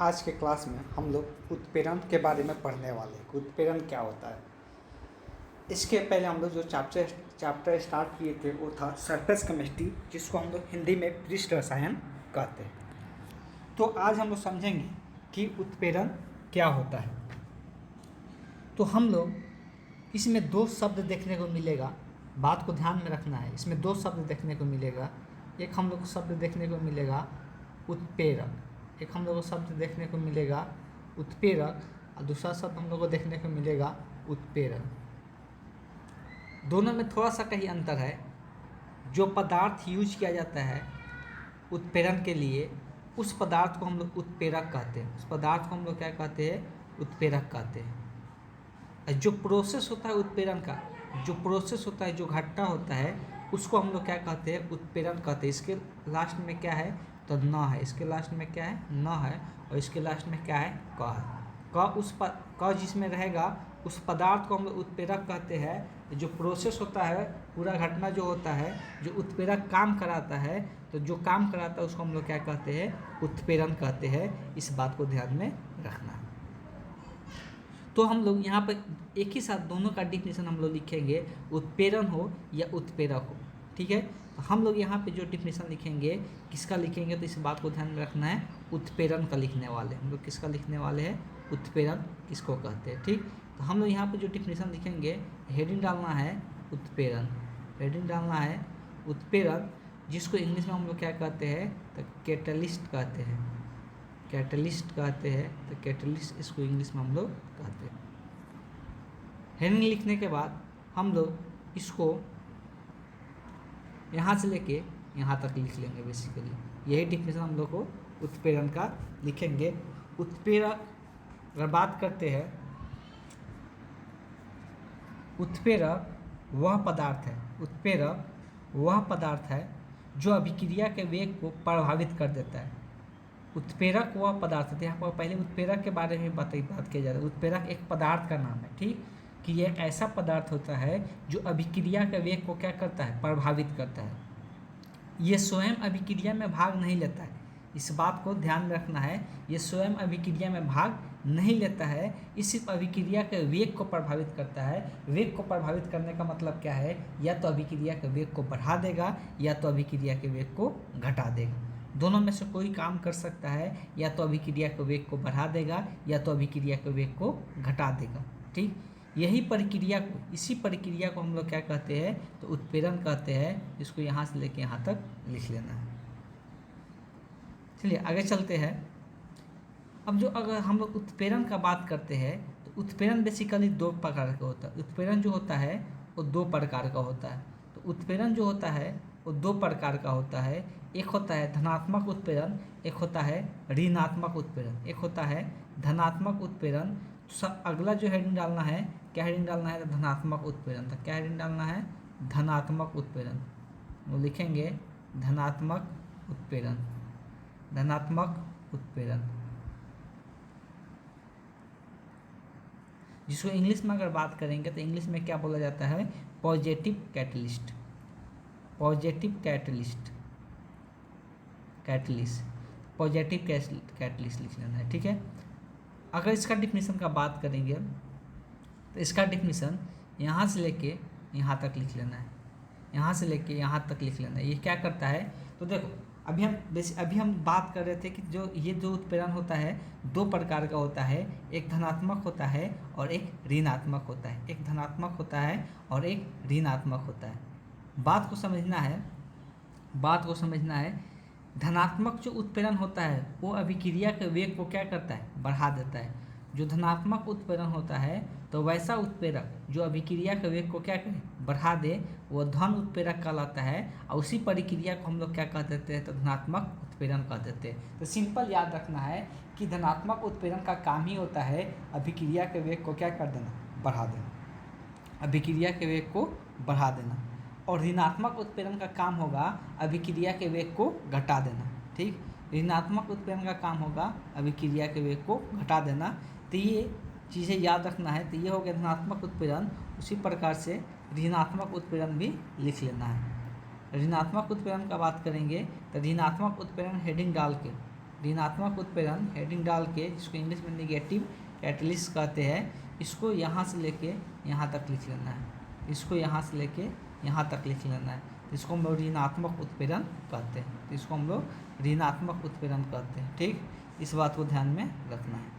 आज के क्लास में हम लोग उत्प्रेरण के बारे में पढ़ने वाले हैं कि उत्प्रेरण क्या होता है। इसके पहले हम लोग जो चैप्टर स्टार्ट किए थे वो था सरफेस केमिस्ट्री, जिसको हम लोग हिंदी में पृष्ठ रसायन कहते हैं। तो आज हम लोग समझेंगे कि उत्प्रेरण क्या होता है। तो हम लोग इसमें दो शब्द देखने को मिलेगा, बात को ध्यान में रखना है। इसमें दो शब्द देखने को मिलेगा, एक हम लोग को शब्द देखने को मिलेगा उत्प्रेरक, एक हम लोग को शब्द देखने को मिलेगा उत्प्रेरक और दूसरा शब्द हम लोग को देखने को मिलेगा उत्प्रेरण। दोनों में थोड़ा सा कहीं अंतर है। जो पदार्थ यूज किया जाता है उत्प्रेरण के लिए, उस पदार्थ को हम लोग उत्प्रेरक कहते हैं। उस पदार्थ को हम लोग क्या कहते हैं? उत्प्रेरक कहते हैं। जो प्रोसेस होता है उत्प्रेरण का, जो प्रोसेस होता है, जो घटना होता है, उसको हम लोग क्या कहते हैं? उत्प्रेरण कहते हैं। इसके लास्ट में क्या है? तो न है। इसके लास्ट में क्या है? न है। और इसके लास्ट में क्या है? क है। क जिसमें रहेगा उस पदार्थ को हम लोग उत्प्रेरक कहते हैं। जो प्रोसेस होता है, पूरा घटना जो होता है, जो उत्प्रेरक काम कराता है, तो जो काम कराता है उसको हम लोग क्या कहते हैं? उत्प्रेरण कहते हैं। इस बात को ध्यान में रखना है। तो हम लोग यहाँ पर एक ही साथ दोनों का डिफिनेशन हम लोग लिखेंगे, उत्प्रेरण हो या उत्प्रेरक हो। ठीक है, तो हम लोग यहाँ पे जो डिफिनेशन लिखेंगे, किसका लिखेंगे? तो इस बात को ध्यान में रखना है, उत्प्रेरण का लिखने वाले। हम लोग किसका लिखने वाले हैं? उत्प्रेरण किसको कहते हैं। ठीक, तो हम लोग यहाँ पे जो डिफिनेशन लिखेंगे, हेडिंग डालना है उत्प्रेरण, हेडिंग डालना है उत्प्रेरण, जिसको इंग्लिश में हम लोग क्या कहते हैं? तो कैटलिस्ट कहते हैं, कैटलिस्ट कहते हैं। तो कैटलिस्ट इसको इंग्लिश में हम लोग कहते हैं। हेडिंग लिखने के बाद हम लोग इसको यहाँ से लेके यहाँ तक लिख लेंगे। बेसिकली यही डिफिनेशन हम लोग को उत्प्रेरण का लिखेंगे। उत्प्रेरक अगर बात करते हैं, उत्प्रेरक वह पदार्थ है, उत्प्रेरक वह पदार्थ है जो अभिक्रिया के वेग को प्रभावित कर देता है। उत्प्रेरक वह पदार्थ है। यहाँ पर पहले उत्प्रेरक के बारे में बात किया जा रहा है। उत्प्रेरक एक पदार्थ का नाम है, ठीक, कि यह एक ऐसा पदार्थ होता है जो अभिक्रिया के वेग को क्या करता है? प्रभावित करता है। ये स्वयं अभिक्रिया में भाग नहीं लेता है। इस बात को ध्यान में रखना है, ये स्वयं अभिक्रिया में भाग नहीं लेता है, इस सिर्फ अभिक्रिया के वेग को प्रभावित करता है। वेग को प्रभावित करने का मतलब क्या है? या तो अभिक्रिया के वेग को बढ़ा देगा या तो अभिक्रिया के वेग को घटा देगा। दोनों में से कोई काम कर सकता है, या तो अभिक्रिया के वेग को बढ़ा देगा या तो अभिक्रिया के वेग को घटा देगा। ठीक, यही प्रक्रिया को, इसी प्रक्रिया को हम लोग क्या कहते हैं? तो उत्प्रेरण कहते हैं। इसको यहाँ से लेके यहाँ तक लिख लेना है। चलिए आगे चलते हैं। अब जो अगर हम लोग उत्प्रेरण का बात करते हैं, तो उत्प्रेरण बेसिकली दो प्रकार का होता है। उत्प्रेरण जो होता है वो दो प्रकार का होता है। तो उत्प्रेरण जो होता है वो दो प्रकार का होता है। एक होता है धनात्मक उत्प्रेरण, एक होता है ऋणात्मक उत्प्रेरण। एक होता है धनात्मक उत्प्रेरण। सब अगला जो हेडिंग डालना है, क्या हेडिंग डालना है? तो धनात्मक उत्प्रेरण। तो क्या हेडिंग डालना है? धनात्मक उत्प्रेरण। वो लिखेंगे धनात्मक उत्प्रेरण, धनात्मक उत्प्रेरण, जिसको इंग्लिश में अगर बात करेंगे तो इंग्लिश में क्या बोला जाता है? Positive catalyst, positive catalyst, catalyst, positive catalyst लिख लेना है। ठीक है, अगर इसका डिफिनीशन का बात करेंगे तो इसका डिफिनीशन यहाँ से लेके यहाँ तक लिख लेना है, यहाँ से लेके यहाँ तक लिख लेना है। ये क्या करता है? तो देखो, अभी हम बात कर रहे थे कि जो उत्प्रेरण होता है दो प्रकार का होता है। एक धनात्मक होता है और एक ऋणात्मक होता है। एक धनात्मक होता है और एक ऋणात्मक होता है। बात को समझना है, बात को समझना है। धनात्मक जो उत्प्रेरण होता है वो अभिक्रिया के वेग को क्या करता है? बढ़ा देता है। जो धनात्मक उत्प्रेरण होता है, तो वैसा उत्प्रेरक जो अभिक्रिया के वेग को क्या करे? बढ़ा दे, वो धन उत्प्रेरक कहलाता है। और उसी प्रक्रिया को हम लोग क्या कह देते हैं? तो धनात्मक उत्प्रेरण कह देते हैं। तो सिंपल याद रखना है कि धनात्मक उत्प्रेरण का काम ही होता है अभिक्रिया के वेग को क्या कर देना? बढ़ा देना, अभिक्रिया के वेग को बढ़ा देना। और ऋणात्मक उत्प्रेरण का काम होगा अभिक्रिया के वेग को घटा देना। ठीक, ऋणात्मक उत्प्रेरण का काम होगा अभिक्रिया के वेग को घटा देना। तो ये चीज़ें याद रखना है। तो ये हो गया धनात्मक उत्प्रेरण। उसी प्रकार से ऋणात्मक उत्प्रेरण भी लिख लेना है। ऋणात्मक उत्प्रेरण का बात करेंगे तो ऋणात्मक उत्प्रेरण हेडिंग डाल के ऋणात्मक उत्प्रेरण हेडिंग डाल के, जिसको इंग्लिश में नेगेटिव कैटलिस्ट कहते हैं, इसको यहाँ से लेके यहाँ तक लिख लेना है, इसको यहाँ से लेके यहाँ तक लिख लेना है। इसको हम लोग ऋणात्मक उत्प्रेरण कहते हैं, तो इसको हम लोग ऋणात्मक उत्प्रेरण कहते हैं। ठीक, इस बात को ध्यान में रखना है।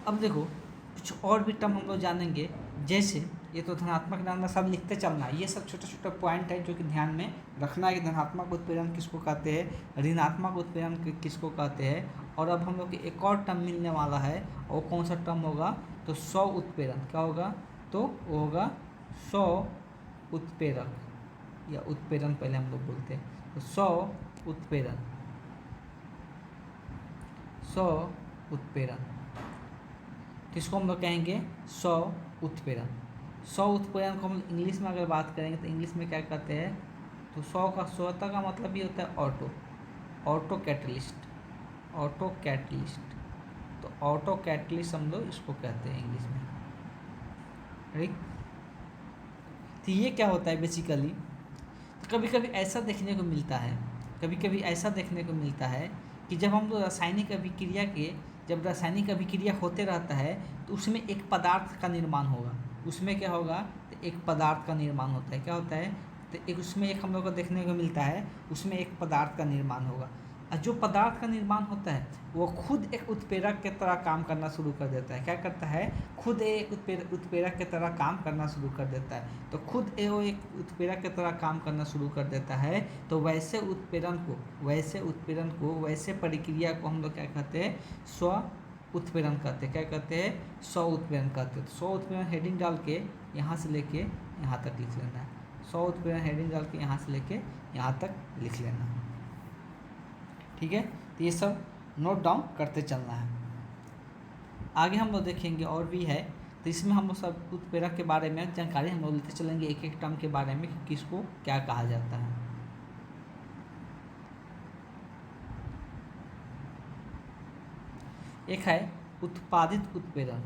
अब देखो कुछ और भी टर्म हम लोग जानेंगे, जैसे ये तो धनात्मक ऋणात्मक सब लिखते चलना है, ये सब छोटे छोटे पॉइंट है जो कि ध्यान में रखना है कि धनात्मक उत्प्रेरण किसको कहते हैं, ऋणात्मक उत्प्रेरण किसको कहते हैं। और अब हम लोग को एक और टर्म मिलने वाला है, और कौन सा टर्म होगा, तो स्व उत्प्रेरण। क्या होगा, तो वो होगा स्व उत्प्रेरक या उत्प्रेरण पहले हम लोग बोलते हैं, तो स्व उत्प्रेरण, स्व उत्प्रेरण, किसको हम लोग कहेंगे, स्व उत्प्रेरण। स्व उत्प्रेरण को हम इंग्लिश में अगर बात करेंगे तो इंग्लिश में क्या कहते हैं, तो स्व का स्वतः का मतलब ये होता है auto, auto catalyst, auto catalyst, तो ऑटो कैटलिस्ट हम लोग इसको कहते हैं इंग्लिश में। राइट, तो ये क्या होता है बेसिकली, तो कभी कभी ऐसा देखने को मिलता है, कभी कभी ऐसा देखने को मिलता है कि जब हम लोग रासायनिक अभिक्रिया के, जब रासायनिक अभिक्रिया होते रहता है तो उसमें एक पदार्थ का निर्माण होगा, उसमें क्या होगा, तो एक पदार्थ का निर्माण होता है। क्या होता है, तो एक उसमें एक हम लोग को देखने को मिलता है, उसमें एक पदार्थ का निर्माण होगा, और जो पदार्थ का निर्माण होता है वो खुद एक उत्प्रेरक के तरह काम करना शुरू कर देता है। क्या करता है, खुद एक उत्प्रेरक के तरह काम करना शुरू कर देता है। तो खुद वो एक उत्प्रेरक के तरह काम करना शुरू कर देता है, तो वैसे उत्प्रेरण को, वैसे प्रक्रिया को हम लोग क्या कहते हैं, स्व उत्प्रेरण कहते हैं। क्या कहते हैं, स्व उत्प्रेरण कहते हैं। तो स्व उत्प्रेरण हेडिंग डाल के यहाँ से लेके यहाँ तक लिख लेना है, स्व उत्प्रेरण हेडिंग डाल के यहाँ से लेके यहाँ तक लिख लेना है। ठीक है, तो ये सब नोट डाउन करते चलना है। आगे हम लोग देखेंगे और भी है, तो इसमें हम लोग सब उत्प्रेरक के बारे में जानकारी हम लोग लेते चलेंगे, एक एक टर्म के बारे में कि किसको क्या कहा जाता है। एक है उत्पादित उत्प्रेरण,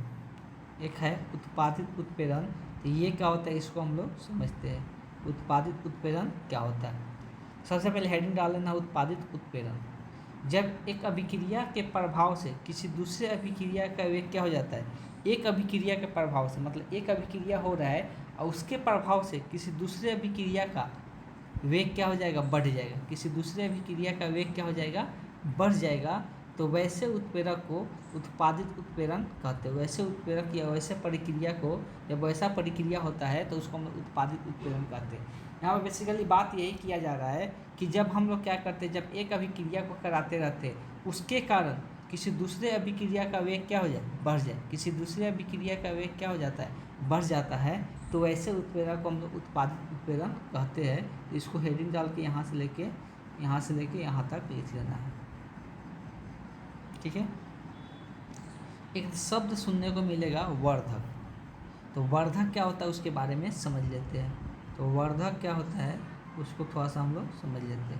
एक है उत्पादित उत्प्रेरण। तो ये क्या होता है, इसको हम लोग समझते हैं, उत्पादित उत्प्रेरण क्या होता है। सबसे पहले हेडिंग डाल लेना, उत्पादित उत्प्रेरण। जब एक अभिक्रिया के प्रभाव से किसी दूसरे अभिक्रिया का वेग क्या हो जाता है, एक अभिक्रिया के प्रभाव से, मतलब एक अभिक्रिया हो रहा है और उसके प्रभाव से किसी दूसरे अभिक्रिया का वेग क्या हो जाएगा, बढ़ जाएगा। किसी दूसरे अभिक्रिया का वेग क्या हो जाएगा, बढ़ जाएगा। तो वैसे उत्प्रेरक को उत्पादित उत्प्रेरण कहते हैं। वैसे उत्प्रेरक या वैसे प्रक्रिया को, जब वैसा प्रक्रिया होता है तो उसको हम लोग उत्पादित उत्प्रेरण कहते हैं। यहाँ पर बेसिकली बात यही किया जा रहा है कि जब हम लोग क्या करते हैं, जब एक अभिक्रिया को कराते रहते हैं, उसके कारण किसी दूसरे अभिक्रिया का वेग क्या हो जाए, बढ़ जाए। किसी दूसरे अभिक्रिया का वेग क्या हो जाता है, बढ़ जाता है। तो वैसे उत्प्रेरक को हम लोग उत्पादित उत्प्रेरण कहते हैं। इसको हेडिंग डाल के यहाँ से लेके यहाँ तक लिख लेना है। ठीक है, एक शब्द सुनने को मिलेगा वर्धक। तो वर्धक क्या होता है उसके बारे में समझ लेते हैं। तो वर्धक क्या होता है उसको थोड़ा सा हम लोग समझ लेते हैं।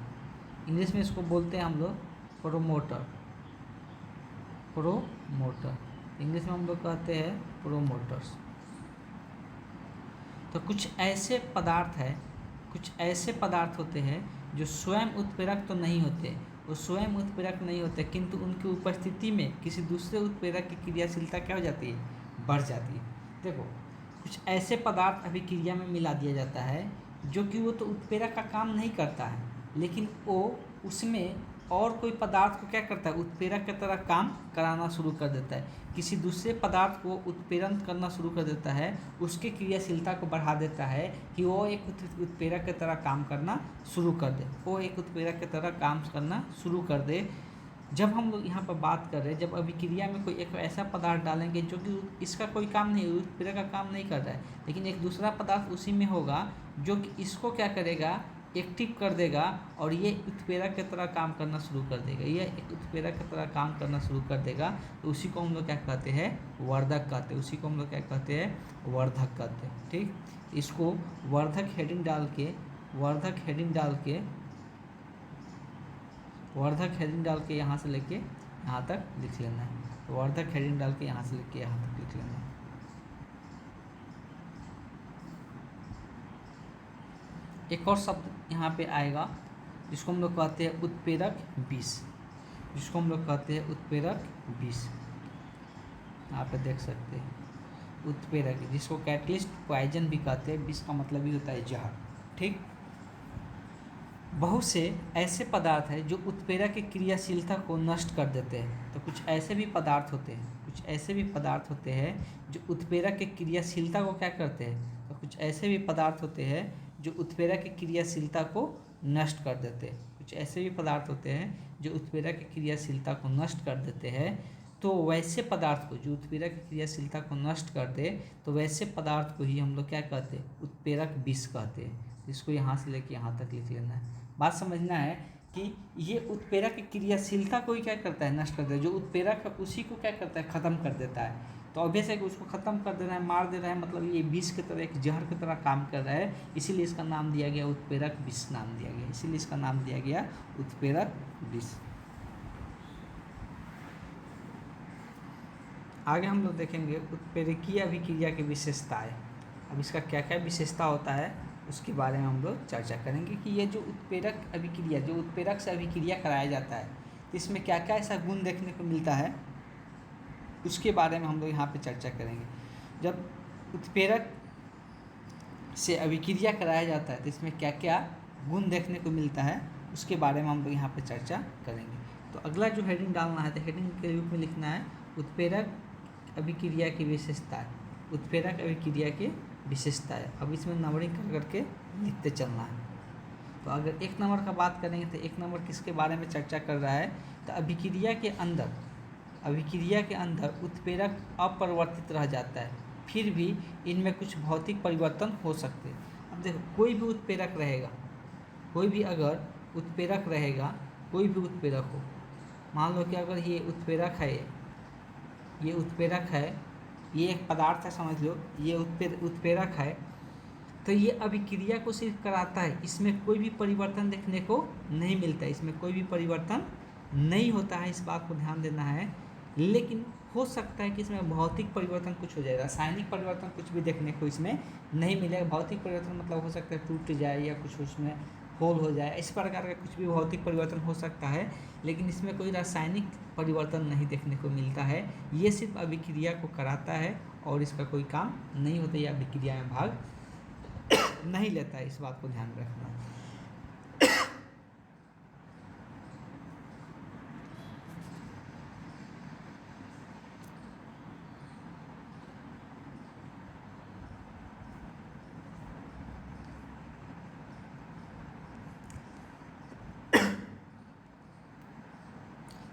इंग्लिश में इसको बोलते हैं हम लोग प्रोमोटर, प्रोमोटर इंग्लिश में हम लोग कहते हैं प्रोमोटर्स। तो कुछ ऐसे पदार्थ होते हैं जो स्वयं उत्प्रेरक तो नहीं होते, वो स्वयं उत्प्रेरक नहीं होते, किंतु उनकी उपस्थिति में किसी दूसरे उत्प्रेरक की क्रियाशीलता क्या हो जाती है, बढ़ जाती है। देखो कुछ ऐसे पदार्थ अभिक्रिया में मिला दिया जाता है जो कि वो तो उत्प्रेरक का काम नहीं करता है, लेकिन वो उसमें और कोई पदार्थ को क्या करता है, उत्प्रेरक की तरह काम कराना शुरू कर देता है। किसी दूसरे पदार्थ को उत्प्रेरण करना शुरू कर देता है, उसकी क्रियाशीलता को बढ़ा देता है कि वो एक उत्प्रेरक की तरह काम करना शुरू कर दे, वो एक उत्प्रेरक की तरह काम करना शुरू कर दे। जब हम लोग यहाँ पर बात कर रहे हैं, जब अभिक्रिया में कोई एक ऐसा पदार्थ डालेंगे जो कि इसका कोई काम नहीं, उत्प्रेरक का काम नहीं कर रहा है, लेकिन एक दूसरा पदार्थ उसी में होगा जो कि इसको क्या करेगा, एक्टिव कर देगा और ये उत्प्रेरक की तरह काम करना शुरू कर देगा, ये एक उत्प्रेरक की तरह काम करना शुरू कर देगा। तो उसी को हम लोग क्या कहते हैं, वर्धक कहते हैं। उसी को हम लोग क्या कहते हैं, वर्धक कहते हैं। ठीक, इसको वर्धक हेडिंग डाल के यहाँ से लेके यहाँ तक लिख लेना है। वर्धक हेडिंग डाल के यहाँ से लेके यहाँ तक लिख लेना है। एक और शब्द यहाँ पे आएगा जिसको हम लोग कहते हैं उत्प्रेरक विष, जिसको हम लोग कहते हैं उत्प्रेरक विष। यहाँ पे देख सकते हैं उत्प्रेरक, जिसको कैटलिस्ट पॉइजन भी कहते हैं। विष का मतलब ही होता है जहर। ठीक, बहुत से ऐसे पदार्थ हैं जो उत्प्रेरक की क्रियाशीलता को नष्ट कर देते हैं। तो कुछ ऐसे भी पदार्थ होते हैं, कुछ ऐसे भी पदार्थ होते हैं जो उत्प्रेरक की क्रियाशीलता को क्या करते हैं, तो कुछ ऐसे भी पदार्थ होते हैं जो उत्प्रेरक की क्रियाशीलता को नष्ट कर देते हैं। कुछ ऐसे भी पदार्थ होते हैं जो उत्प्रेरक की क्रियाशीलता को नष्ट कर देते हैं। तो वैसे पदार्थ को जो उत्प्रेरक की क्रियाशीलता को नष्ट कर दे, तो वैसे पदार्थ को ही हम लोग क्या कहते हैं, उत्प्रेरक विष कहते हैं। इसको यहाँ से लेके यहाँ तक लिख लेना है। बात समझना है कि ये उत्प्रेरक की क्रियाशीलता को ही क्या करता है, नष्ट कर देता है। जो उत्प्रेरक है उसी को क्या करता है, ख़त्म कर देता है। तो ऑब्वियस है कि उसको ख़त्म कर दे रहा है, मार दे रहा है, मतलब ये विष की तरह, एक जहर की तरह काम कर रहा है। इसीलिए इसका नाम दिया गया उत्प्रेरक विष नाम दिया गया, इसीलिए इसका नाम दिया गया उत्प्रेरक विष। आगे हम लोग देखेंगे उत्प्रेरकीय अभिक्रिया की विशेषताएं। अब इसका क्या क्या विशेषता होता है उसके बारे में हम लोग चर्चा करेंगे कि ये जो उत्प्रेरक अभिक्रिया, जो उत्प्रेरक से अभिक्रिया कराया जाता है, तो इसमें क्या क्या ऐसा गुण देखने को मिलता है उसके बारे में हम लोग यहाँ पे चर्चा करेंगे। जब उत्प्रेरक से अभिक्रिया कराया जाता है तो इसमें क्या क्या गुण देखने को मिलता है उसके बारे में हम लोग यहाँ पे चर्चा करेंगे। तो अगला जो हेडिंग डालना है, तो हेडिंग के रूप में लिखना है उत्प्रेरक अभिक्रिया की विशेषताएं, उत्प्रेरक अभिक्रिया की विशेषताएं। अब इसमें नंबरिंग कर करके लिखते चलना है। तो अगर एक नंबर का बात करेंगे तो एक नंबर किसके बारे में चर्चा कर रहा है, तो अभिक्रिया के अंदर उत्प्रेरक अपरिवर्तित रह जाता है, फिर भी इनमें कुछ भौतिक परिवर्तन हो सकते हैं। अब देखो कोई भी उत्प्रेरक रहेगा, कोई भी अगर उत्प्रेरक रहेगा, कोई भी उत्प्रेरक हो, मान लो कि अगर ये उत्प्रेरक है, ये उत्प्रेरक है, ये एक पदार्थ है समझ लो, ये उत्प्रेरक है, तो ये अभिक्रिया को सिर्फ कराता है, इसमें कोई भी परिवर्तन देखने को नहीं मिलता है, इसमें कोई भी परिवर्तन नहीं होता है, इस बात को ध्यान देना है। लेकिन हो सकता है कि इसमें भौतिक परिवर्तन कुछ हो जाए, रासायनिक परिवर्तन कुछ भी देखने को इसमें नहीं मिलेगा। भौतिक परिवर्तन मतलब हो सकता है टूट जाए या कुछ उसमें होल हो जाए, इस प्रकार का कुछ भी भौतिक परिवर्तन हो सकता है, लेकिन इसमें कोई रासायनिक परिवर्तन नहीं देखने को मिलता है। ये सिर्फ अभिक्रिया को कराता है और इसका कोई काम नहीं होता, या अभिक्रिया में भाग नहीं लेता है, इस बात को ध्यान रखना।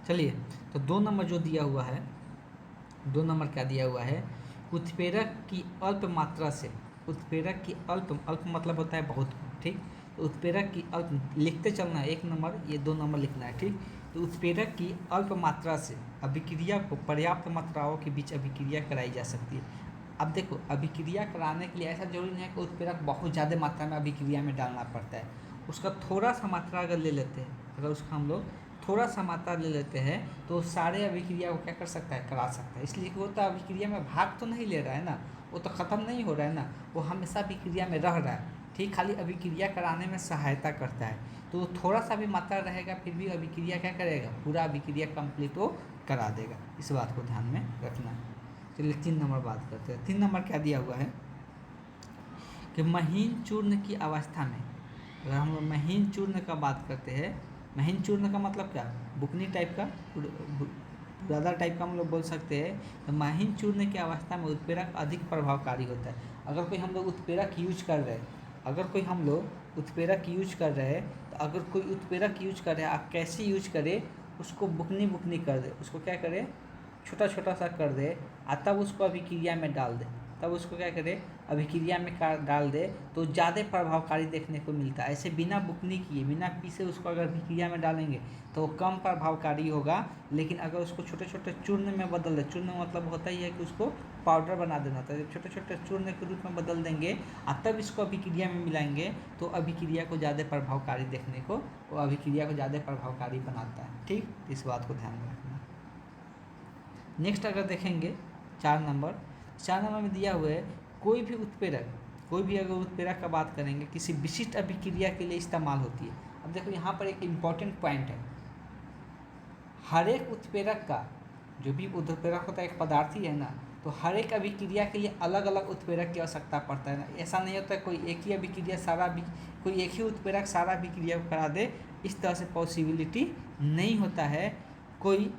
चलिए, तो 2 नंबर जो दिया हुआ है, 2 नंबर क्या दिया हुआ है, उत्प्रेरक की अल्प मात्रा से, उत्प्रेरक की अल्प मतलब होता है बहुत, ठीक। तो उत्प्रेरक की अल्प लिखते चलना है, 1 नंबर, ये 2 नंबर लिखना है, ठीक। तो उत्प्रेरक की अल्प मात्रा से अभिक्रिया को पर्याप्त मात्राओं के बीच अभिक्रिया कराई जा सकती है। अब देखो अभिक्रिया कराने के लिए ऐसा जरूरी नहीं है कि उत्प्रेरक बहुत ज़्यादा मात्रा में अभिक्रिया में डालना पड़ता है, उसका थोड़ा सा मात्रा अगर ले लेते हैं, अगर उसका हम लोग थोड़ा सा मात्रा ले लेते हैं तो सारे अभिक्रिया को क्या कर सकता है, करा सकता है। इसलिए वो तो अभिक्रिया में भाग तो नहीं ले रहा है ना, वो तो ख़त्म नहीं हो रहा है ना, वो हमेशा अभिक्रिया में रह रहा है, ठीक, खाली अभिक्रिया कराने में सहायता करता है। तो थोड़ा सा भी मात्रा रहेगा फिर भी अभिक्रिया क्या करेगा, पूरा अभिक्रिया कंप्लीट वो करा देगा, इस बात को ध्यान में रखना है। चलिए 3 नंबर बात करते हैं। 3 नंबर क्या दिया हुआ है कि महीन चूर्ण की अवस्था में, अगर हम लोग महीन चूर्ण का बात करते हैं, महीन चूर्ण का मतलब क्या, बुकनी टाइप का, ज़्यादा टाइप का हम लोग बोल सकते हैं। तो महीन चूर्ण की अवस्था में उत्प्रेरक अधिक प्रभावकारी होता है। अगर कोई हम लोग उत्प्रेरक यूज कर रहे हैं, अगर कोई हम लोग उत्प्रेरक यूज कर रहे हैं, तो अगर कोई उत्प्रेरक यूज कर रहे हैं, आप कैसे यूज करें, उसको बुकनी कर दे, उसको क्या करें, छोटा छोटा सा कर दे, तब उसको अभिक्रिया में डाल दे, तब उसको क्या करे, अभिक्रिया में डाल दे, तो ज़्यादा प्रभावकारी देखने को मिलता है। ऐसे बिना बुकनी किए, बिना पीसे उसको अगर अभिक्रिया में डालेंगे तो कम प्रभावकारी होगा। लेकिन अगर उसको छोटे छोटे चूर्ण में बदल दे, चूर्ण मतलब होता ही है कि उसको पाउडर बना देना होता है, जब छोटे छोटे चूर्ण के रूप में बदल देंगे तब इसको अभिक्रिया में मिलाएंगे तो अभिक्रिया को ज़्यादा प्रभावकारी देखने को, वो अभिक्रिया को ज़्यादा प्रभावकारी बनाता है, ठीक। इस बात को ध्यान में रखना। नेक्स्ट अगर देखेंगे 4 नंबर में दिया हुआ है, कोई भी उत्प्रेरक, कोई भी अगर उत्प्रेरक का बात करेंगे किसी विशिष्ट अभिक्रिया के लिए इस्तेमाल होती है। अब देखो यहाँ पर एक इम्पॉर्टेंट पॉइंट है, हर एक उत्प्रेरक का, जो भी उत्प्रेरक होता है एक पदार्थ ही है ना, तो हर एक अभिक्रिया के लिए अलग अलग उत्प्रेरक की आवश्यकता पड़ता है ना। ऐसा नहीं होता है कोई एक ही अभिक्रिया कोई एक ही उत्प्रेरक सारा अभिक्रिया को करा दे, इस तरह से पॉसिबिलिटी नहीं होता है। कोई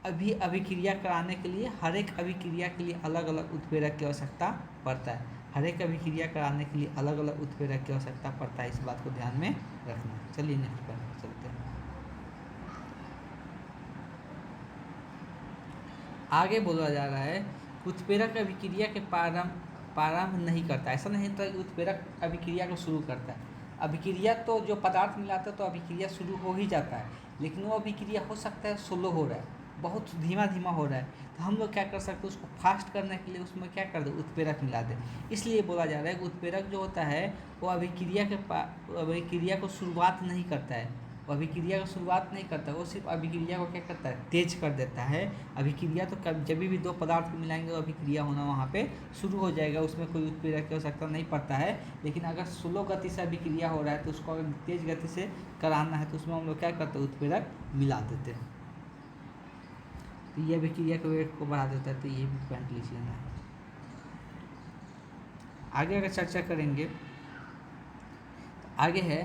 अभिक्रिया कराने के लिए हर एक अभिक्रिया के लिए अलग अलग उत्प्रेरक की आवश्यकता पड़ता है, हर एक अभिक्रिया कराने के लिए अलग अलग उत्प्रेरक की आवश्यकता पड़ता है, इस बात को ध्यान में रखना। चलिए नेक्स्ट पर चलते हैं। आगे बोला जा रहा है उत्प्रेरक अभिक्रिया के प्रारंभ नहीं करता, ऐसा नहीं होता कि उत्प्रेरक अभिक्रिया को शुरू करता है। अभिक्रिया तो जो पदार्थ मिलाता है तो अभिक्रिया शुरू हो ही जाता है, लेकिन वो अभिक्रिया हो सकता है स्लो हो रहा है, बहुत धीमा धीमा हो रहा है, तो हम लोग क्या कर सकते हैं, उसको फास्ट करने के लिए उसमें क्या कर दे, उत्प्रेरक मिला दे। इसलिए बोला जा रहा है कि उत्प्रेरक जो होता है वो अभिक्रिया को शुरुआत नहीं करता है, वो अभिक्रिया को शुरुआत नहीं करता, वो सिर्फ अभिक्रिया को क्या करता है, तेज कर देता है। अभिक्रिया तो जब भी दो पदार्थ को मिलाएंगे तो अभिक्रिया होना वहाँ पे शुरू हो जाएगा, उसमें कोई उत्प्रेरक की आवश्यकता नहीं पड़ता है। लेकिन अगर स्लो गति से अभिक्रिया हो रहा है तो उसको अगर तेज गति से कराना है तो उसमें हम लोग क्या करते हैं, उत्प्रेरक मिला देते हैं, तो ये अभिक्रिया के वेग को बढ़ा देता है, तो ये भी पॉइंट लिख लेना है। आगे अगर चर्चा करेंगे तो आगे है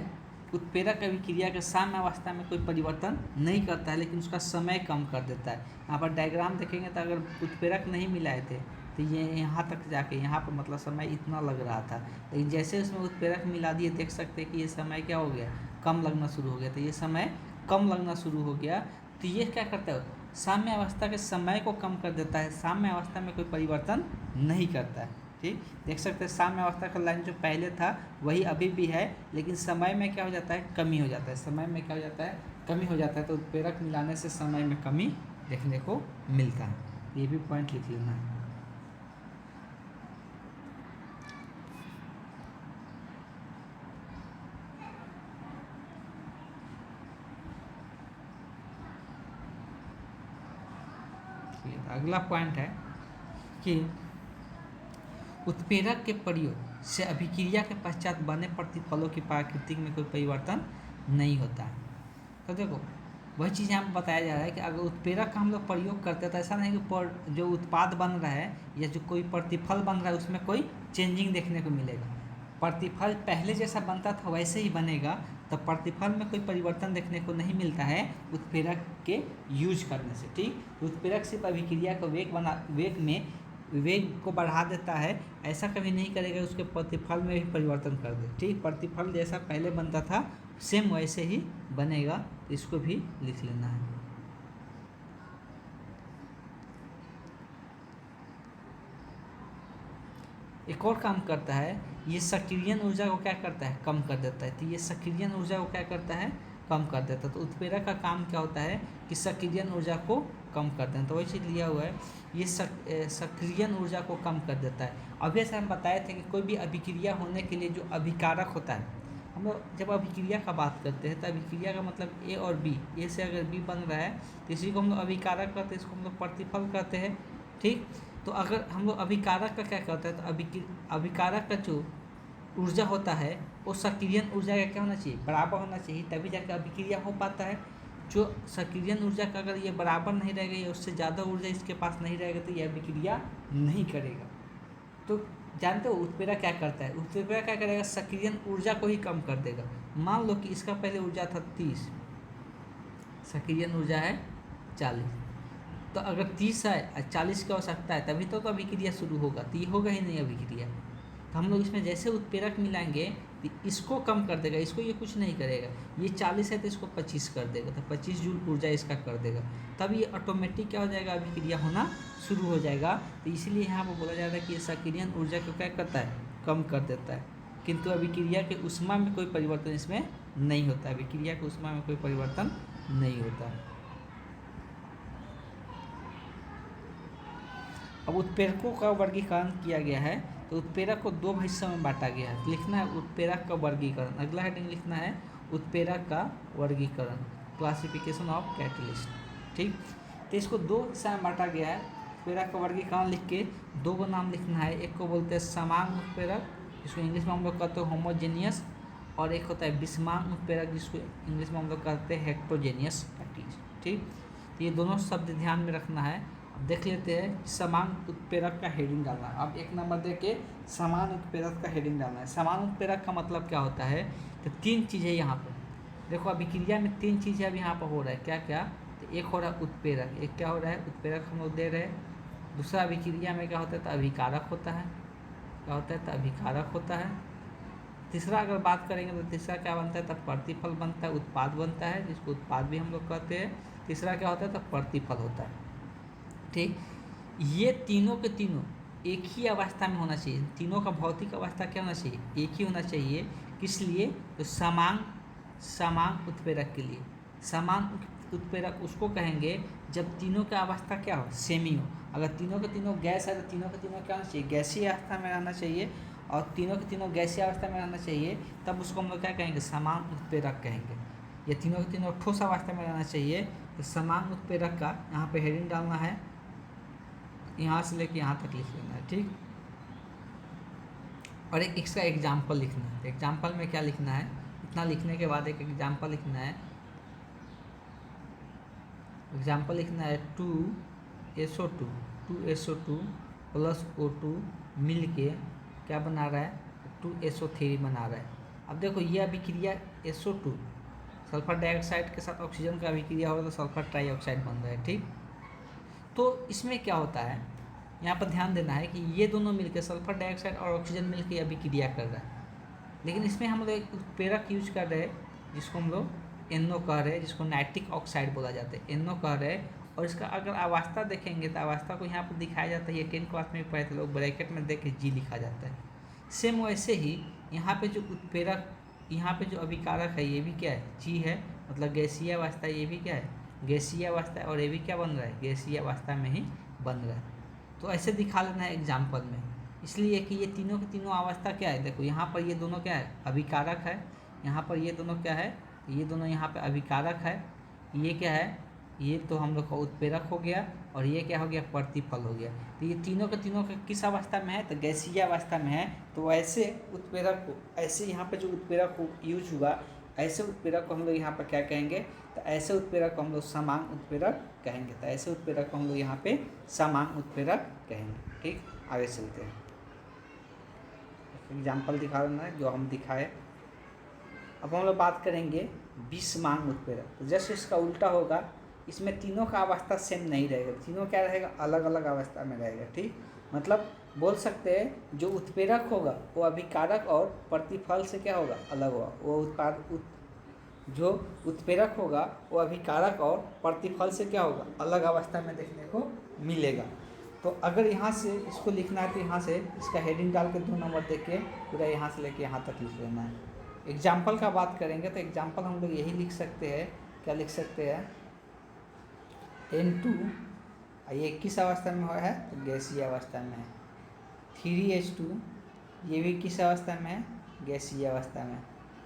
उत्प्रेरक अभिक्रिया के साम्य अवस्था में कोई परिवर्तन नहीं करता है, लेकिन उसका समय कम कर देता है। यहाँ पर डायग्राम देखेंगे तो अगर उत्प्रेरक नहीं मिलाए थे तो ये यहाँ तक जाके यहाँ पर मतलब समय इतना लग रहा था, लेकिन जैसे उसमें उत्प्रेरक मिला दिए देख सकते हैं कि ये समय क्या हो गया, कम लगना शुरू हो गया। तो ये समय कम लगना शुरू हो गया, तो ये क्या करता है, साम्य अवस्था के समय को कम कर देता है, साम्य अवस्था में कोई परिवर्तन नहीं करता है। ठीक, देख सकते हैं साम्य अवस्था का लाइन जो पहले था वही अभी भी है, लेकिन समय में क्या हो जाता है, कमी हो जाता है, समय में क्या हो जाता है, कमी हो जाता है। तो उत्प्रेरक मिलाने से समय में कमी देखने को मिलता है, ये भी पॉइंट लिख लेना है। अगला पॉइंट है कि उत्प्रेरक के प्रयोग से अभिक्रिया के पश्चात बने प्रतिफलों की प्रकृति में कोई परिवर्तन नहीं होता है। तो देखो वही चीज़ यहाँ पर बताया जा रहा है कि अगर उत्प्रेरक का हम लोग प्रयोग करते हैं तो ऐसा नहीं कि जो उत्पाद बन रहा है या जो कोई प्रतिफल बन रहा है उसमें कोई चेंजिंग देखने को मिलेगा। प्रतिफल पहले जैसा बनता था वैसे ही बनेगा, तो प्रतिफल में कोई परिवर्तन देखने को नहीं मिलता है उत्प्रेरक के यूज करने से। ठीक, उत्प्रेरक सिर्फ अभिक्रिया का वेग को बढ़ा देता है, ऐसा कभी नहीं करेगा उसके प्रतिफल में भी परिवर्तन कर दे। ठीक, प्रतिफल जैसा पहले बनता था सेम वैसे ही बनेगा, तो इसको भी लिख लेना है। एक और काम करता है, ये सक्रियण ऊर्जा को क्या करता है, कम कर देता है। तो ये सक्रियण ऊर्जा को क्या करता है, कम कर देता है। तो उत्प्रेरक का काम क्या होता है कि सक्रियण ऊर्जा को कम कर देना, तो वही चीज़ लिया हुआ है, ये सक्रियण ऊर्जा को कम कर देता है। अभी ऐसा हम बताए थे कि कोई भी अभिक्रिया होने के लिए जो अभिकारक होता है, हम लोग जब अभिक्रिया का बात करते हैं तो अभिक्रिया का मतलब ए और बी, ए से अगर बी बन रहा है तो इसी को हम लोग अभिकारक कहते हैं, इसको हम लोग प्रतिफल कहते हैं। ठीक, तो अगर हम लोग अभिकारक का क्या कहते हैं, तो अभिकारक का जो ऊर्जा होता है वो सक्रियण ऊर्जा का क्या होना चाहिए, बराबर होना चाहिए, तभी जाकर अभिक्रिया हो पाता है। जो सक्रियण ऊर्जा का अगर ये बराबर नहीं रहेगा या उससे ज़्यादा ऊर्जा इसके पास नहीं रहेगा तो ये अभिक्रिया नहीं करेगा। तो जानते हो उत्प्रेरक क्या करता है, उत्प्रेरक क्या करेगा, सक्रियण ऊर्जा को ही कम कर देगा। मान लो कि इसका पहले ऊर्जा था 30, सक्रियण ऊर्जा है 40, तो अगर 30 है और 40 की आवश्यकता है तभी तो अभिक्रिया शुरू होगा, तो ये होगा ही नहीं अभिक्रिया। तो हम लोग इसमें जैसे उत्प्रेरक मिलाएंगे तो इसको कम कर देगा, इसको ये कुछ नहीं करेगा। ये 40 है तो इसको 25 कर देगा, तो 25 जूल ऊर्जा इसका कर देगा, तब ये ऑटोमेटिक क्या हो जाएगा, अभिक्रिया होना शुरू हो जाएगा। तो इसीलिए यहाँ पर बोला जा रहा है कि ये सक्रियण ऊर्जा को क्या करता है, कम कर देता है, किंतु अभिक्रिया के ऊष्मा में कोई परिवर्तन इसमें नहीं होता है, अभिक्रिया के ऊष्मा में कोई परिवर्तन नहीं होता है। अब उत्प्रेरकों का वर्गीकरण किया गया है, तो उत्प्रेरक को दो हिस्सों में बांटा गया है। लिखना है उत्प्रेरक का वर्गीकरण, अगला हेडिंग लिखना है उत्प्रेरक का वर्गीकरण, क्लासिफिकेशन ऑफ कैटलिस्ट। ठीक, तो इसको दो हिस्सा में बांटा गया है। उत्प्रेरक का वर्गीकरण लिख के दो को नाम लिखना है, एक को बोलते हैं समान उत्प्रेरक, इसको इंग्लिश में हम लोग कहते हैं होमोजेनियस, और एक होता है विषमांग उत्प्रेरक, जिसको इंग्लिश में हम लोग कहते हैं हेट्रोजेनियस पैकेज। ठीक, तो ये दोनों शब्द ध्यान में रखना है। अब देख लेते हैं समान उत्प्रेरक का हेडिंग डालना है। अब एक नंबर दे के समान उत्प्रेरक का हेडिंग डालना है। समान उत्प्रेरक का मतलब क्या होता है, तो तीन चीज़ें यहाँ पर देखो, अभिक्रिया में तीन चीज़ें अब यहाँ पर हो रहा है। क्या क्या, तो एक हो रहा है उत्प्रेरक, एक क्या हो रहा है उत्प्रेरक हम लोग दे रहे हैं। दूसरा अभिक्रिया में क्या होता है, तो अभिकारक होता है। क्या होता है, तो अभिकारक होता है। तीसरा अगर बात करेंगे तो तीसरा क्या बनता है, तब प्रतिफल बनता है, उत्पाद बनता है, जिसको उत्पाद भी हम लोग कहते हैं। तीसरा क्या होता है, तब प्रतिफल होता है। ठीक, ये तीनों के तीनों एक ही अवस्था में होना चाहिए। तीनों का भौतिक अवस्था क्या होना चाहिए, एक ही होना चाहिए। किस लिए, तो समान उत्प्रेरक के लिए। समान उत्प्रेरक उसको कहेंगे जब तीनों का अवस्था क्या हो, सेमी हो। अगर तीनों के तीनों गैस है तो तीनों के तीनों क्या होना चाहिए, गैसीय अवस्था में रहना चाहिए। और तीनों के तीनों गैसीय अवस्था में रहना चाहिए, तब उसको हम लोग क्या कहेंगे, समान उत्प्रेरक कहेंगे। ये तीनों के तीनों ठोस अवस्था में रहना चाहिए, तो समान उत्प्रेरक का यहाँ पे हेडिंग डालना है। यहाँ से लेके यहाँ तक लिख लेना है। ठीक, और एक इसका एग्जाम्पल लिखना है। एग्जाम्पल में क्या लिखना है, इतना लिखने के बाद एक एग्जाम्पल लिखना है। एग्जाम्पल लिखना है 2SO2 प्लस O2 मिल के क्या बना रहा है, 2SO3 बना रहा है। अब देखो ये अभिक्रिया SO2 सल्फर डाइऑक्साइड के साथ ऑक्सीजन का अभिक्रिया होगा तो सल्फर ट्राइऑक्साइड बन रहा है। ठीक, तो इसमें क्या होता है, यहाँ पर ध्यान देना है कि ये दोनों मिलकर सल्फर डाइऑक्साइड और ऑक्सीजन मिलकर अभिक्रिया कर रहा है। लेकिन इसमें हम लोग एक उत्प्रेरक यूज कर रहे हैं, जिसको हम लोग NO कह रहे हैं, जिसको नाइट्रिक ऑक्साइड बोला जाता है, NO कह रहे हैं। और इसका अगर अवस्था देखेंगे तो अवस्था को यहाँ पर दिखाया जाता है, ये 10 क्लास में पढ़े थे लोग, ब्रैकेट में देख के G लिखा जाता है। सेम वैसे ही यहाँ पे जो उत्प्रेरक, यहाँ पे जो अभिकारक है ये भी क्या है, G है, मतलब गैसीय अवस्था। ये भी क्या है, गैसीय अवस्था है। और ये भी क्या बन रहा है, गैसीय अवस्था में ही बन रहा है। तो ऐसे दिखा लेना है एग्जाम्पल में, इसलिए कि ये तीनों की तीनों अवस्था क्या है। देखो यहाँ पर ये दोनों क्या है, अभिकारक है। यहाँ पर ये दोनों क्या है, ये दोनों यहाँ पे अभिकारक है। ये क्या है, ये तो हम लोग का उत्प्रेरक हो गया, और ये क्या हो गया, प्रतिफल हो गया। तो ये तीनों के तीनों के किस अवस्था में है, तो गैसीय अवस्था में है। तो ऐसे उत्प्रेरक को, ऐसे यहाँ पे जो उत्प्रेरक यूज हुआ, ऐसे उत्प्रेरक को हम लोग यहाँ पर क्या कहेंगे, तो ऐसे उत्प्रेरक को हम लोग समान उत्प्रेरक कहेंगे। तो ऐसे उत्प्रेरक को हम लोग यहाँ पे समान उत्प्रेरक कहेंगे। ठीक, आगे चलते हैं। एग्जाम्पल दिखा देना है जो हम दिखाए। अब हम लोग बात करेंगे विषमांग उत्प्रेरक। तो जैसे इसका उल्टा होगा, इसमें तीनों का अवस्था सेम नहीं रहेगा, तीनों क्या रहेगा, अलग अलग अवस्था में रहेगा। ठीक, मतलब बोल सकते हैं जो उत्प्रेरक होगा वो अभिकारक और प्रतिफल से क्या होगा, अलग होगा। वो जो उत्प्रेरक होगा वो अभिकारक और प्रतिफल से क्या होगा, अलग अवस्था में देखने को मिलेगा। तो अगर यहाँ से इसको लिखना है तो यहाँ से इसका हेडिंग डाल के 2 नंबर देख के पूरा यहाँ से लेके यहाँ तक लिख लेना है। एग्जाम्पल का बात करेंगे तो एग्जाम्पल हम लोग यही लिख सकते हैं, क्या लिख सकते हैं, N2 ये किस अवस्था में है, तो गैसीय अवस्था में है। 3H2 ये भी किस अवस्था में है, गैसीय अवस्था में।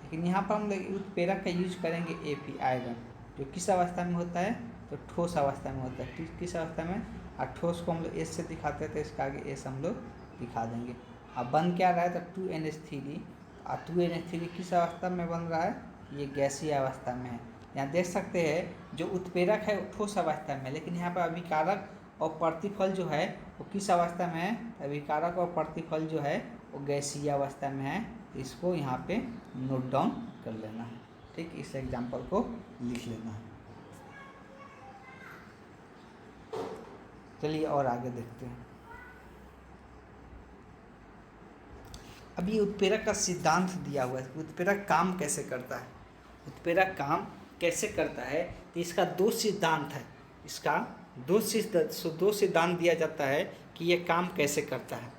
लेकिन यहाँ पर हम लोग उत्प्रेरक का यूज करेंगे Fe आयरन, जो किस अवस्था में होता है, तो ठोस अवस्था में होता है। किस अवस्था में, और ठोस को हम लोग S से दिखाते हैं तो इसका आगे S हम लोग दिखा देंगे। अब बन क्या रहा है, तो 2NH3, और 2NH3 किस अवस्था में बन रहा है, ये गैसीय अवस्था में है। यहाँ देख सकते हैं जो उत्प्रेरक है वो ठोस अवस्था में, लेकिन यहाँ पर अभिकारक और प्रतिफल जो है वो किस अवस्था में है, अभिकारक और प्रतिफल जो है वो गैसीय अवस्था में है। इसको यहाँ पे नोट डाउन कर लेना है। ठीक, इस एग्जाम्पल को लिख लेना है। चलिए और आगे देखते हैं। अभी उत्प्रेरक का सिद्धांत दिया हुआ है, उत्प्रेरक काम कैसे करता है, उत्प्रेरक काम कैसे करता है, तो इसका 2 सिद्धांत है। इसका 2 सिद्धांत दिया जाता है कि ये काम कैसे करता है।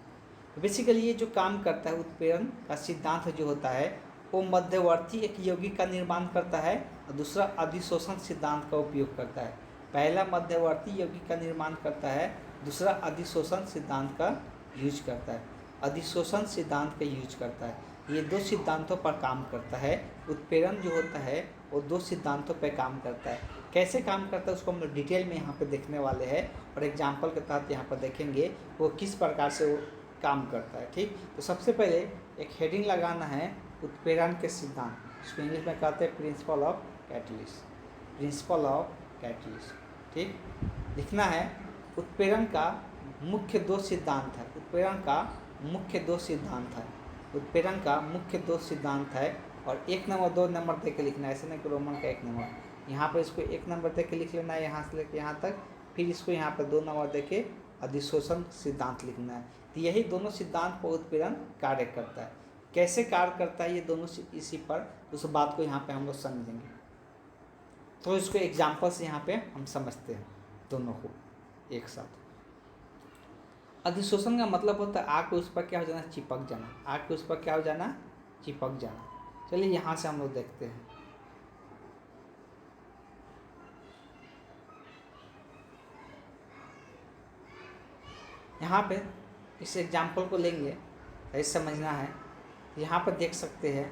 तो बेसिकली ये जो काम करता है, उत्प्रेरण का सिद्धांत जो होता है वो मध्यवर्ती एक यौगिक का निर्माण करता है, और दूसरा अधिशोषण सिद्धांत का उपयोग करता है। पहला मध्यवर्ती यौगिक का निर्माण करता है, दूसरा अधिशोषण सिद्धांत का यूज करता है। अधिशोषण सिद्धांत का यूज करता है। ये 2 सिद्धांतों पर काम करता है। उत्प्रेरण जो होता है वो 2 सिद्धांतों पर काम करता है। कैसे काम करता है उसको हम लोग डिटेल में यहाँ पे देखने वाले हैं, और एग्जाम्पल के तहत यहाँ पर देखेंगे वो किस प्रकार से वो काम करता है। ठीक, तो सबसे पहले एक हेडिंग लगाना है उत्प्रेरण के सिद्धांत, इसको इंग्लिश में कहते हैं principle of catalyst, principle of catalyst. ठीक, लिखना है उत्प्रेरण का मुख्य दो सिद्धांत है, उत्प्रेरण का मुख्य दो सिद्धांत है, उत्प्रेरण का मुख्य दो सिद्धांत है। और 1 नंबर 2 नंबर दे के लिखना है, ऐसे नहीं कि रोमन का 1 नंबर, यहाँ पर इसको 1 नंबर दे के लिख लेना है यहाँ से लेकर यहाँ तक, फिर इसको यहाँ पर 2 नंबर दे के अधिशोषण सिद्धांत लिखना है। तो यही दोनों सिद्धांत पर उत्प्रेरण कार्य करता है। कैसे कार्य करता है ये दोनों इसी पर उस बात को यहाँ पे हम लोग समझेंगे। तो इसको एग्जाम्पल से यहाँ पे हम समझते हैं दोनों को एक साथ। अधिशोषण का मतलब होता है आग के उस पर क्या हो जाना, चिपक जाना, आग के उस पर क्या हो जाना, चिपक जाना। चलिए यहाँ से हम लोग देखते हैं। यहाँ पे इस एग्जाम्पल को लेंगे, ऐसे समझना है। यहाँ पर देख सकते हैं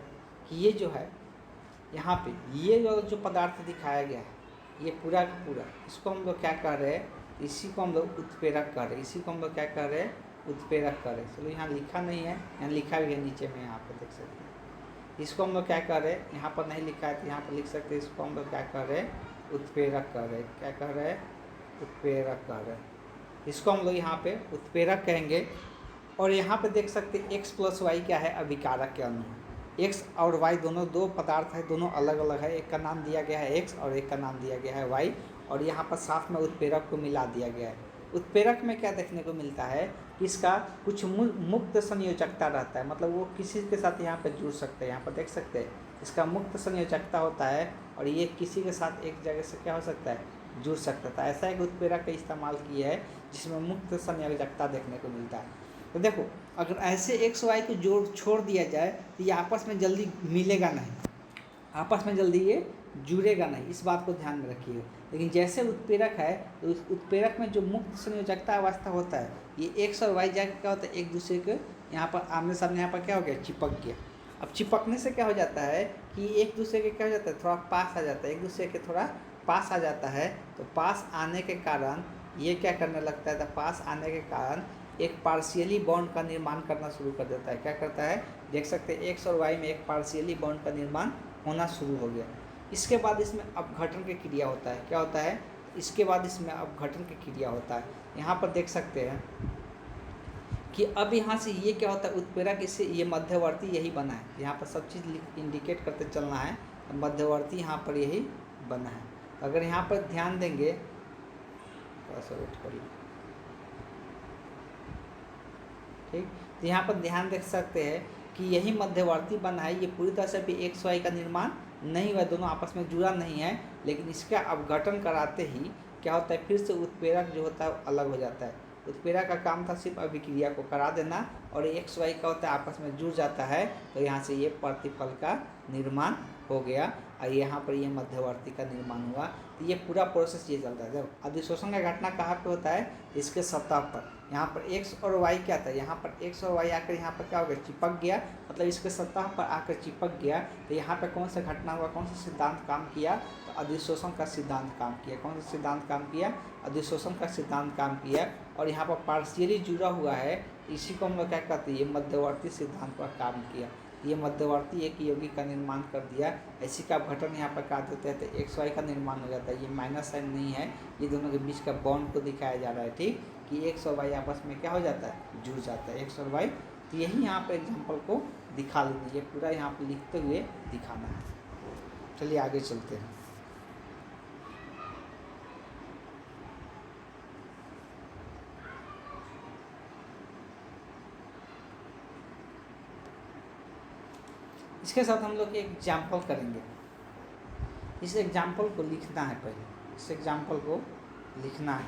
कि ये जो है यहाँ पे ये जो पदार्थ दिखाया गया है ये पूरा का पूरा, इसको हम लोग क्या कह रहे हैं, इसी को हम लोग उत्प्रेरक कर रहे हैं, इसी को हम लोग क्या कर रहे हैं, उत्प्रेरक कर रहे हैं। चलो यहाँ लिखा नहीं है, यहाँ लिखा भी है नीचे में, यहाँ पर देख सकते हैं। इसको हम लोग क्या कर रहे हैं, यहाँ पर नहीं लिखा है तो यहाँ पर लिख सकते हैं, इसको हम लोग क्या कर रहे हैं, उत्प्रेरक कर रहे हैं। क्या कर रहे हैं, उत्प्रेरक कर रहे हैं। इसको हम लोग यहाँ पे उत्प्रेरक कहेंगे। और यहाँ पे देख सकते हैं x + y क्या है, अभिकारक के अणु है। x और y दोनों दो पदार्थ है, दोनों अलग अलग है, एक का नाम दिया गया है x और एक का नाम दिया गया है y, और यहाँ पर साथ में उत्प्रेरक को मिला दिया गया है। उत्प्रेरक में क्या देखने को मिलता है कि इसका कुछ मुक्त संयोजकता रहता है, मतलब वो किसी के साथ यहाँ पर जुड़ सकते हैं। यहाँ पर देख सकते हैं इसका मुक्त संयोजकता होता है, और ये किसी के साथ एक जगह से क्या हो सकता है, जुड़ सकता था। ऐसा एक उत्प्रेरक का इस्तेमाल किया है जिसमें मुक्त संयोजकता देखने को मिलता है। तो देखो अगर ऐसे x y को जोड़ छोड़ दिया जाए तो ये आपस में जल्दी मिलेगा नहीं, आपस में जल्दी ये जुड़ेगा नहीं, इस बात को ध्यान में रखिए। लेकिन जैसे उत्प्रेरक है तो उस उत्प्रेरक में जो मुक्त संयोजकता अवस्था होता है, ये x और y जाकर क्या होता है, एक दूसरे के यहाँ पर आमने सामने यहाँ पर क्या हो गया, चिपक गया। अब चिपकने से क्या हो जाता है कि एक दूसरे के क्या हो जाता है, थोड़ा पास आ जाता है, एक दूसरे के थोड़ा पास आ जाता है। तो पास आने के कारण ये क्या करने लगता है, तो पास आने के कारण एक पार्शियली बॉन्ड का निर्माण करना शुरू कर देता है। क्या करता है, देख सकते हैं x और y में एक पार्शियली बॉन्ड का निर्माण होना शुरू हो गया। इसके बाद इसमें अपघटन की क्रिया होता है। क्या होता है, इसके बाद इसमें अपघटन की क्रिया होता है। यहाँ पर देख सकते हैं कि अब यहाँ से ये क्या होता है, उत्प्रेरक इससे ये मध्यवर्ती यही बना है। यहाँ पर सब चीज़ इंडिकेट करते चलना है, मध्यवर्ती यहाँ पर यही बना है। अगर यहाँ पर ध्यान देंगे, थोड़ा सा वेट करिए, ठीक, तो यहाँ पर ध्यान देख सकते हैं कि यही मध्यवर्ती बना है। ये पूरी तरह से भी x y का निर्माण नहीं हुआ, दोनों आपस में जुड़ा नहीं है, लेकिन इसका अपघटन कराते ही क्या होता है, फिर से उत्प्रेरक जो होता है अलग हो जाता है। उत्प्रेरक का काम था सिर्फ अभिक्रिया को करा देना, और x y का होता है आपस में जुड़ जाता है, तो यहाँ से ये प्रतिफल का निर्माण हो गया और यहाँ पर ये मध्यवर्ती का निर्माण हुआ। तो ये पूरा प्रोसेस ये चलता है। जब अधिशोषण का घटना कहाँ पे होता है, इसके सतह पर। यहाँ पर x और y क्या था, यहाँ पर x और y आकर यहाँ पर क्या हो गया, चिपक गया, मतलब इसके सतह पर आकर चिपक गया। तो यहाँ पर कौन सा घटना हुआ, कौन सा सिद्धांत काम किया, तो अधिशोषण का सिद्धांत काम किया। कौन सा सिद्धांत काम किया, अधिशोषण का सिद्धांत काम किया। और यहाँ पर पार्शियली जुड़ा हुआ है, इसी को हम लोग क्या कहते हैं, ये मध्यवर्ती सिद्धांत पर काम किया। ये मध्यवर्ती एक यौगिक का निर्माण कर दिया। इसी का अपघटन यहाँ पर कर देते हैं तो एक्स वाई का निर्माण हो जाता है। ये माइनस साइन नहीं है, ये दोनों के बीच का बॉन्ड को दिखाया जा रहा है, ठीक, कि एक्स और वाई आपस में क्या हो जाता है, जुड़ जाता है, एक्स और वाई। तो यही यहाँ पर एग्जाम्पल को दिखा लेंगे, ये पूरा यहाँ पर लिखते हुए दिखाना है। चलिए आगे चलते हैं। इसके साथ हम लोग एक एग्जाम्पल करेंगे। इस एग्जाम्पल को लिखना है, पहले इस एग्जाम्पल को लिखना है।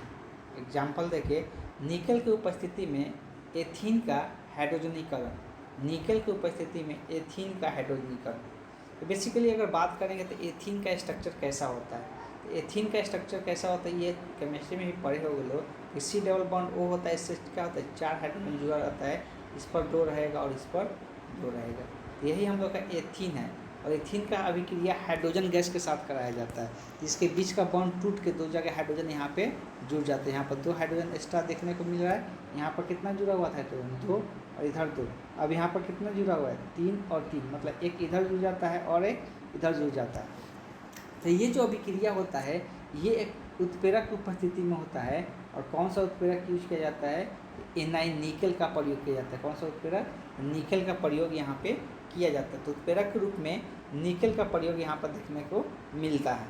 एग्जाम्पल देखिए, निकेल की उपस्थिति में एथीन का हाइड्रोजनीकरण। निकेल की उपस्थिति में एथीन का हाइड्रोजनीकरण। तो बेसिकली अगर बात करेंगे तो एथीन का स्ट्रक्चर कैसा होता है, तो एथीन का स्ट्रक्चर कैसा होता है, ये केमिस्ट्री में भी पढ़े हो गए लोग। सी डबल बॉन्ड ओ होता है, इससे क्या होता है, 4 हाइड्रोजन जुड़ा रहता है, इस पर 2 रहेगा और इस पर 2 रहेगा। यही हम लोग का एथीन है। और एथीन का अभिक्रिया हाइड्रोजन गैस के साथ कराया जाता है, जिसके बीच का बॉन्ड टूट के 2 जगह हाइड्रोजन यहाँ पे जुड़ जाते हैं। यहाँ पर 2 हाइड्रोजन एक्स्ट्रा देखने को मिल रहा है। यहाँ पर कितना जुड़ा हुआ था हाइड्रोजन, 2 और इधर 2। अब यहाँ पर कितना जुड़ा हुआ है, 3 और 3, मतलब एक इधर जुड़ जाता है और एक इधर जुड़ जाता है। तो ये जो अभिक्रिया होता है ये एक उत्प्रेरक की उपस्थिति में होता है। और कौन सा उत्प्रेरक यूज किया जाता है, Na निकल का प्रयोग किया जाता है। कौन सा उत्प्रेरक, निकल का प्रयोग यहाँ पे किया जाता है। तो उत्प्रेरक के रूप में निकल का प्रयोग यहाँ पर देखने को मिलता है।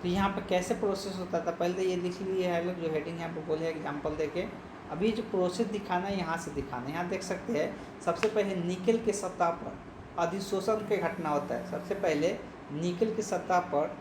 तो यहाँ पर कैसे प्रोसेस होता था, पहले ये लिख लिए है लोग, जो हेडिंग यहाँ पर बोले एग्जाम्पल देके। अभी जो प्रोसेस दिखाना है यहाँ से दिखाना है। यहाँ देख सकते हैं सबसे पहले निकल के सतह पर अधिशोषण की घटना होता है। सबसे पहले निकल की सतह पर,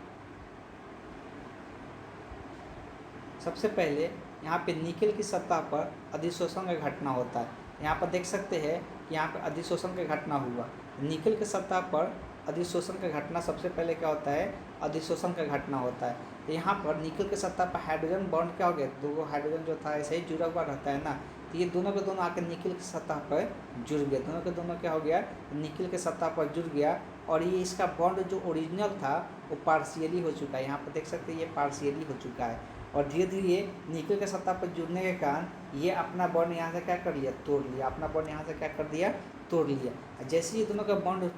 सबसे पहले यहाँ पे निकल की सतह पर अधिशोषण का घटना होता है। यहाँ पर देख सकते हैं कि यहाँ पर अधिशोषण की घटना हुआ। निकल की सतह पर अधिशोषण का घटना सबसे पहले क्या होता है, अधिशोषण का घटना होता है। तो यहाँ पर निकल के सतह पर हाइड्रोजन बॉन्ड क्या हो गया, 2 हाइड्रोजन जो था ऐसे ही जुड़ा हुआ रहता है ना। तो ये दोनों के दोनों आकर निकल की सतह पर जुड़ गया। दोनों के दोनों क्या हो गया, निकल के सतह पर जुड़ गया। और ये इसका बॉन्ड जो ओरिजिनल था वो पार्शियली हो चुका है। यहाँ पर देख सकते हैं ये पार्शियली हो चुका है। और धीरे धीरे निकल के सतह पर जुड़ने के कारण ये अपना बॉन्ड यहाँ से क्या कर लिया, तोड़ लिया। अपना बॉन्ड यहाँ से क्या कर दिया, तोड़ लिया। जैसे ये दोनों का बॉन्ड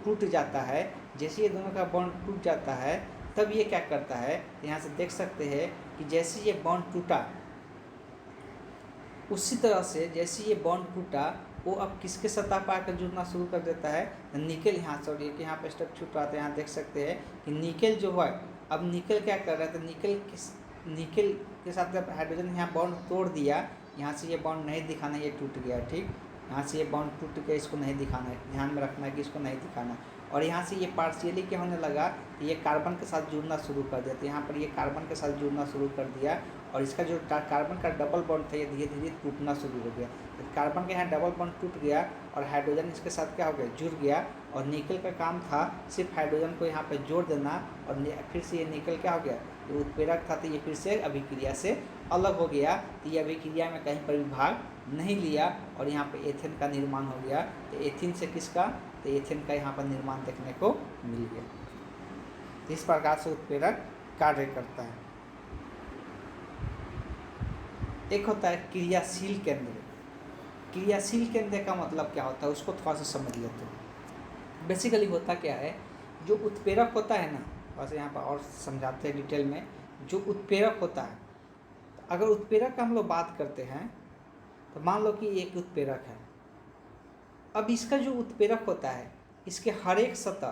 टूट जाता है, जैसे ये दोनों का बॉन्ड टूट जाता है, तब ये क्या करता है, यहाँ से देख सकते हैं कि जैसे ये बॉन्ड टूटा, उसी तरह से जैसे ये बॉन्ड टूटा वो अब किसके सतह पर आकर जुड़ना शुरू कर देता है, निकल। यहाँ सॉरी कि यहाँ पर स्टेप छूट रहा था। यहाँ देख सकते हैं कि निकल जो है, अब निकल क्या कर रहा है, तो निकल के साथ जब हाइड्रोजन यहाँ बॉन्ड तोड़ दिया, यहाँ से ये बॉन्ड नहीं दिखाना, ये टूट गया। ठीक, यहाँ से ये बॉन्ड टूट गया, इसको नहीं दिखाना है, ध्यान में रखना है कि इसको नहीं दिखाना। और यहाँ से ये पार्शियली क्या होने लगा, तो ये कार्बन के साथ जुड़ना शुरू कर दिया। तो यहाँ पर ये कार्बन के साथ जुड़ना शुरू कर दिया और इसका जो कार्बन का डबल बॉन्ड था ये धीरे धीरे टूटना शुरू हो गया। तो कार्बन के यहाँ डबल बॉन्ड टूट गया और हाइड्रोजन इसके साथ क्या हो गया, जुड़ गया। और निकल का काम था सिर्फ हाइड्रोजन को यहाँ पर जोड़ देना और फिर से ये निकल क्या हो गया, ये उत्प्रेरक था, तो ये फिर से अभिक्रिया से अलग हो गया। तो ये अभिक्रिया में कहीं पर भी भाग नहीं लिया और यहाँ पे एथेन का निर्माण हो गया। तो एथेन से किसका, तो एथेन का यहाँ पर निर्माण देखने को मिल गया। इस प्रकार से उत्प्रेरक कार्य करता है। एक होता है क्रियाशील केंद्र। क्रियाशील केंद्र का मतलब क्या होता है उसको थोड़ा सा समझ लेते हैं। बेसिकली होता क्या है, जो उत्प्रेरक होता है ना, बस यहाँ पर और समझाते हैं डिटेल में। जो उत्प्रेरक होता है, अगर उत्प्रेरक का हम लोग बात करते हैं तो मान लो कि एक उत्प्रेरक है। अब इसका जो उत्प्रेरक होता है इसके हर एक सतह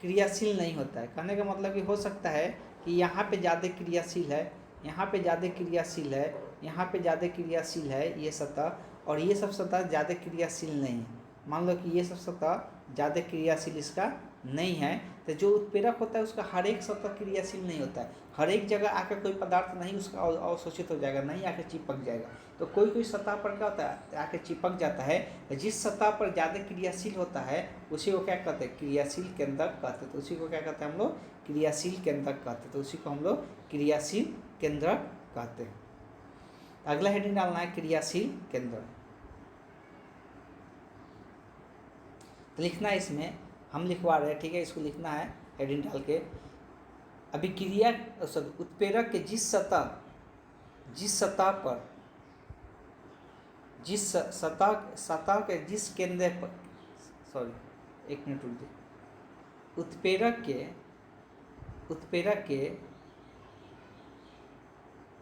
क्रियाशील नहीं होता है। कहने का मतलब कि हो सकता है कि यहाँ पे ज़्यादा क्रियाशील है, यहाँ पे ज़्यादा क्रियाशील है, यहाँ पे ज़्यादा क्रियाशील है ये सतह, और ये सब सतह ज़्यादा क्रियाशील नहीं है। मान लो कि ये सब सतह ज़्यादा क्रियाशील इसका नहीं है। तो जो उत्प्रेरक होता है उसका हर एक सतह क्रियाशील नहीं होता है। हर एक जगह आकर कोई पदार्थ नहीं उसका अवशोषित हो जाएगा, नहीं आकर चिपक जाएगा। तो कोई कोई सतह पर क्या होता है, आकर चिपक जाता है। जिस सतह पर ज़्यादा क्रियाशील होता है उसी को क्या कहते हैं, क्रियाशील केंद्रक कहते हैं। तो उसी को क्या कहते हैं हम लोग, क्रियाशील केंद्रक कहते हैं। तो उसी को हम लोग क्रियाशील केंद्रक कहते हैं। अगला हेडिंग डालना है क्रियाशील केंद्रक। तो लिखना है, इसमें हम लिखवा रहे हैं, ठीक है, इसको लिखना है हेडिंग डाल के। अभिक्रिया उत्प्रेरक के जिस सतह पर सतह के जिस केंद्र पर, सॉरी एक मिनट रुक दे।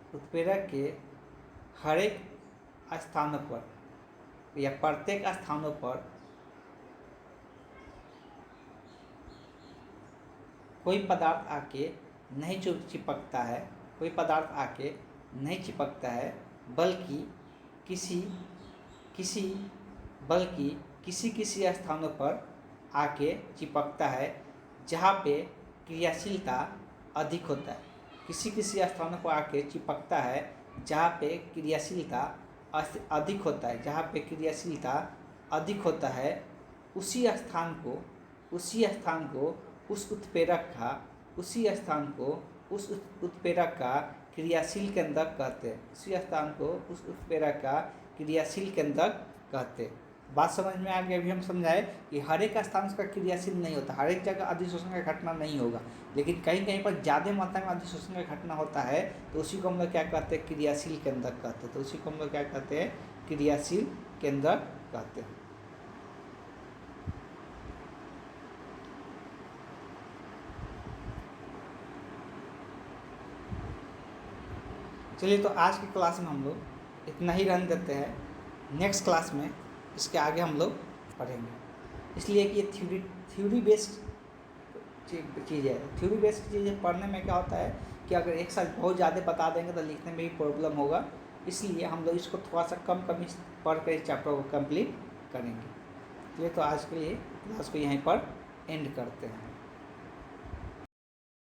उत्प्रेरक के हर एक स्थानों पर या प्रत्येक स्थानों पर कोई पदार्थ आके नहीं चिपकता है, कोई पदार्थ आके नहीं चिपकता है, बल्कि किसी स्थानों पर आके चिपकता है जहाँ पे क्रियाशीलता अधिक होता है। किसी स्थानों पर आके चिपकता है जहाँ पे क्रियाशीलता अधिक होता है, जहाँ पे क्रियाशीलता अधिक होता है, उसी स्थान को उस उत्प्रेरक का क्रियाशील केंद्रक कहते हैं। उसी स्थान को उस उत्प्रेरक का क्रियाशील केंद्रक कहते हैं। बात समझ में आ गई। अभी हम समझाए कि हर एक स्थान उसका क्रियाशील नहीं होता, हर एक जगह अधिशोषण का घटना नहीं होगा, लेकिन कहीं कहीं पर ज़्यादा मात्रा में अधिशोषण का घटना होता है तो उसी को हम लोग क्या कहते हैं, क्रियाशील केंद्रक कहते हैं। तो उसी को हम लोग क्या कहते हैं, क्रियाशील केंद्रक कहते हैं। चलिए, तो आज की क्लास में हम लोग इतना ही रहने देते हैं। नेक्स्ट क्लास में इसके आगे हम लोग पढ़ेंगे, इसलिए कि ये थ्योरी बेस्ड चीज़ है। थ्योरी बेस्ड चीज़ें पढ़ने में क्या होता है कि अगर एक साथ बहुत ज़्यादा बता देंगे तो लिखने में भी प्रॉब्लम होगा, इसलिए हम लोग इसको थोड़ा सा कम कम पढ़ कर इस चैप्टर को कंप्लीट करेंगे। चलिए, तो आज के लिए क्लास को यहीं पर एंड करते हैं।